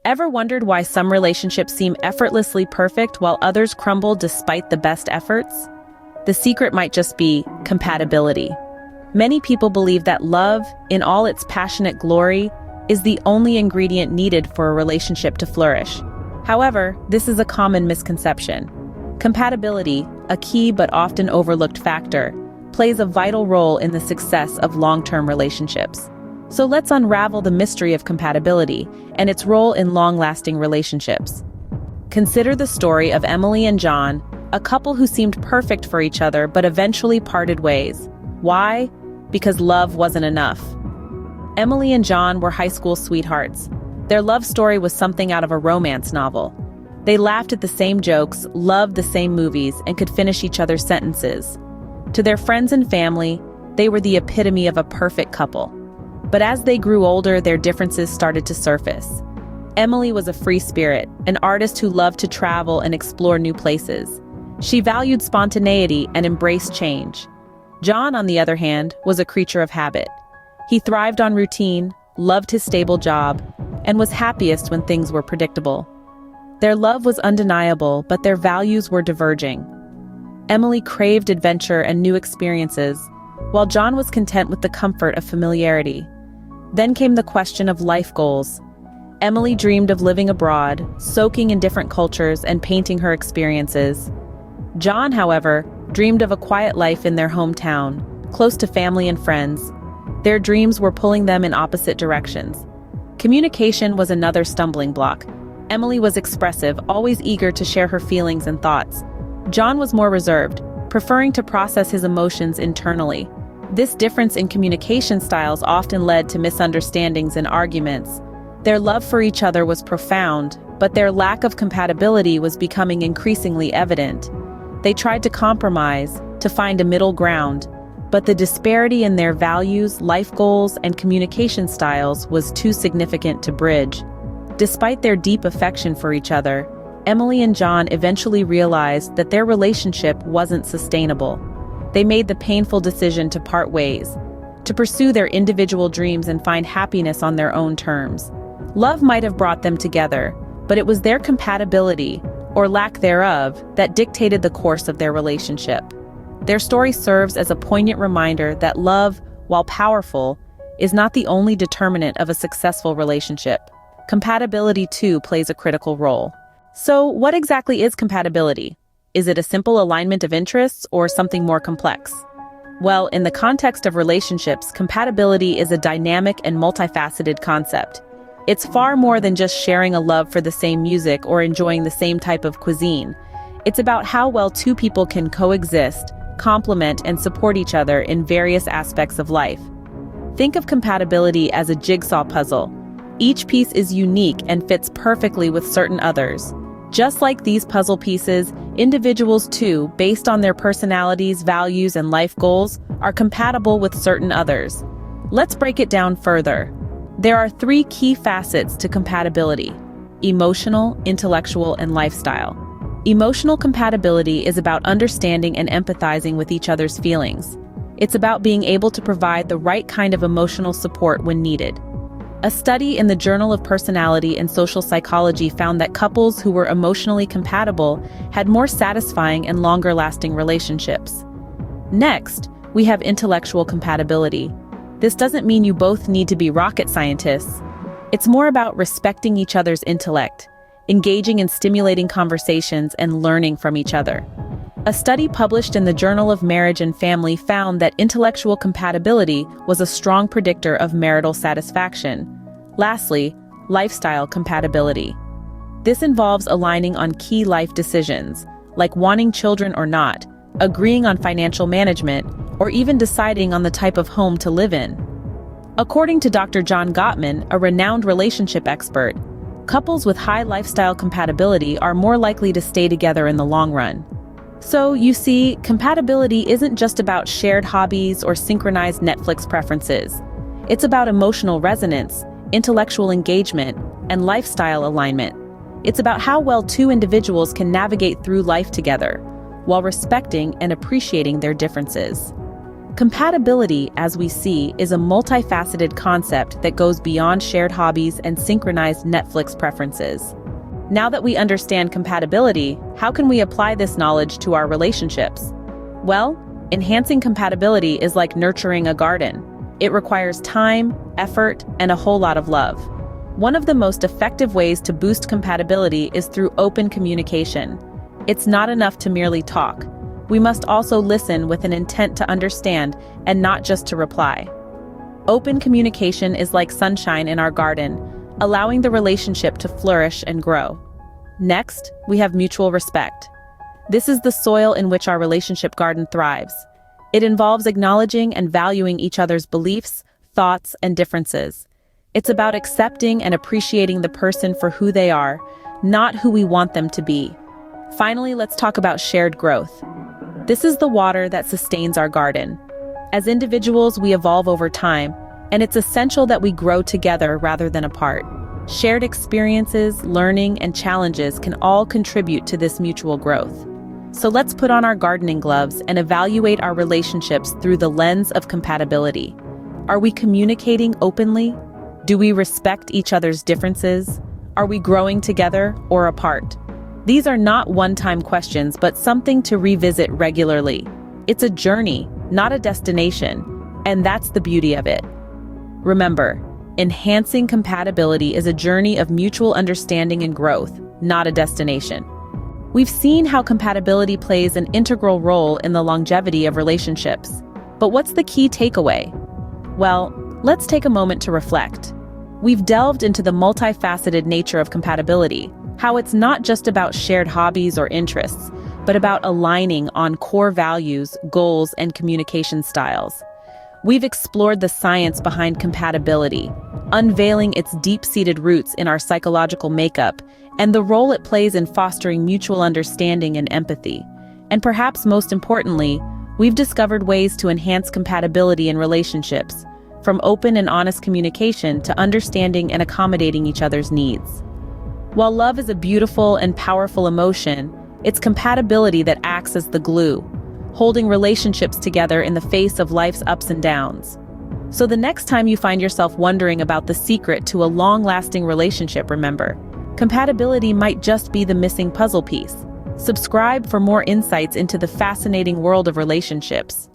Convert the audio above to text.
Ever wondered why some relationships seem effortlessly perfect while others crumble despite the best efforts? The secret might just be compatibility. Many people believe that love, in all its passionate glory, is the only ingredient needed for a relationship to flourish. However, this is a common misconception. Compatibility, a key but often overlooked factor, plays a vital role in the success of long-term relationships. So let's unravel the mystery of compatibility and its role in long-lasting relationships. Consider the story of Emily and John, a couple who seemed perfect for each other but eventually parted ways. Why? Because love wasn't enough. Emily and John were high school sweethearts. Their love story was something out of a romance novel. They laughed at the same jokes, loved the same movies, and could finish each other's sentences. To their friends and family, they were the epitome of a perfect couple. But as they grew older, their differences started to surface. Emily was a free spirit, an artist who loved to travel and explore new places. She valued spontaneity and embraced change. John, on the other hand, was a creature of habit. He thrived on routine, loved his stable job, and was happiest when things were predictable. Their love was undeniable, but their values were diverging. Emily craved adventure and new experiences, while John was content with the comfort of familiarity. Then came the question of life goals. Emily dreamed of living abroad, soaking in different cultures, and painting her experiences. John, however, dreamed of a quiet life in their hometown, close to family and friends. Their dreams were pulling them in opposite directions. Communication was another stumbling block. Emily was expressive, always eager to share her feelings and thoughts. John was more reserved, preferring to process his emotions internally. This difference in communication styles often led to misunderstandings and arguments. Their love for each other was profound, but their lack of compatibility was becoming increasingly evident. They tried to compromise, to find a middle ground, but the disparity in their values, life goals, and communication styles was too significant to bridge. Despite their deep affection for each other, Emily and John eventually realized that their relationship wasn't sustainable. They made the painful decision to part ways, to pursue their individual dreams and find happiness on their own terms. Love might have brought them together, but it was their compatibility, or lack thereof, that dictated the course of their relationship. Their story serves as a poignant reminder that love, while powerful, is not the only determinant of a successful relationship. Compatibility, too, plays a critical role. So, what exactly is compatibility? Is it a simple alignment of interests or something more complex? Well, in the context of relationships, compatibility is a dynamic and multifaceted concept. It's far more than just sharing a love for the same music or enjoying the same type of cuisine. It's about how well two people can coexist, complement, and support each other in various aspects of life. Think of compatibility as a jigsaw puzzle. Each piece is unique and fits perfectly with certain others. Just like these puzzle pieces, individuals too, based on their personalities, values, and life goals, are compatible with certain others. Let's break it down further. There are three key facets to compatibility: emotional, intellectual, and lifestyle. Emotional compatibility is about understanding and empathizing with each other's feelings. It's about being able to provide the right kind of emotional support when needed. A study in the Journal of Personality and Social Psychology found that couples who were emotionally compatible had more satisfying and longer-lasting relationships. Next, we have intellectual compatibility. This doesn't mean you both need to be rocket scientists. It's more about respecting each other's intellect, engaging in stimulating conversations, and learning from each other. A study published in the Journal of Marriage and Family found that intellectual compatibility was a strong predictor of marital satisfaction. Lastly, lifestyle compatibility. This involves aligning on key life decisions, like wanting children or not, agreeing on financial management, or even deciding on the type of home to live in. According to Dr. John Gottman, a renowned relationship expert, couples with high lifestyle compatibility are more likely to stay together in the long run. So, you see, compatibility isn't just about shared hobbies or synchronized Netflix preferences. It's about emotional resonance, intellectual engagement, and lifestyle alignment. It's about how well two individuals can navigate through life together, while respecting and appreciating their differences. Compatibility, as we see, is a multifaceted concept that goes beyond shared hobbies and synchronized Netflix preferences. Now that we understand compatibility, how can we apply this knowledge to our relationships? Well, enhancing compatibility is like nurturing a garden. It requires time, effort, and a whole lot of love. One of the most effective ways to boost compatibility is through open communication. It's not enough to merely talk. We must also listen with an intent to understand and not just to reply. Open communication is like sunshine in our garden, allowing the relationship to flourish and grow. Next, we have mutual respect. This is the soil in which our relationship garden thrives. It involves acknowledging and valuing each other's beliefs, thoughts, and differences. It's about accepting and appreciating the person for who they are, not who we want them to be. Finally, let's talk about shared growth. This is the water that sustains our garden. As individuals, we evolve over time, and it's essential that we grow together rather than apart. Shared experiences, learning, and challenges can all contribute to this mutual growth. So let's put on our gardening gloves and evaluate our relationships through the lens of compatibility. Are we communicating openly? Do we respect each other's differences? Are we growing together or apart? These are not one-time questions, but something to revisit regularly. It's a journey, not a destination, and that's the beauty of it. Remember, enhancing compatibility is a journey of mutual understanding and growth, not a destination. We've seen how compatibility plays an integral role in the longevity of relationships. But what's the key takeaway? Well, let's take a moment to reflect. We've delved into the multifaceted nature of compatibility, how it's not just about shared hobbies or interests, but about aligning on core values, goals, and communication styles. We've explored the science behind compatibility, unveiling its deep-seated roots in our psychological makeup and the role it plays in fostering mutual understanding and empathy. And perhaps most importantly, we've discovered ways to enhance compatibility in relationships, from open and honest communication to understanding and accommodating each other's needs. While love is a beautiful and powerful emotion, it's compatibility that acts as the glue, holding relationships together in the face of life's ups and downs. So the next time you find yourself wondering about the secret to a long-lasting relationship, remember, compatibility might just be the missing puzzle piece. Subscribe for more insights into the fascinating world of relationships.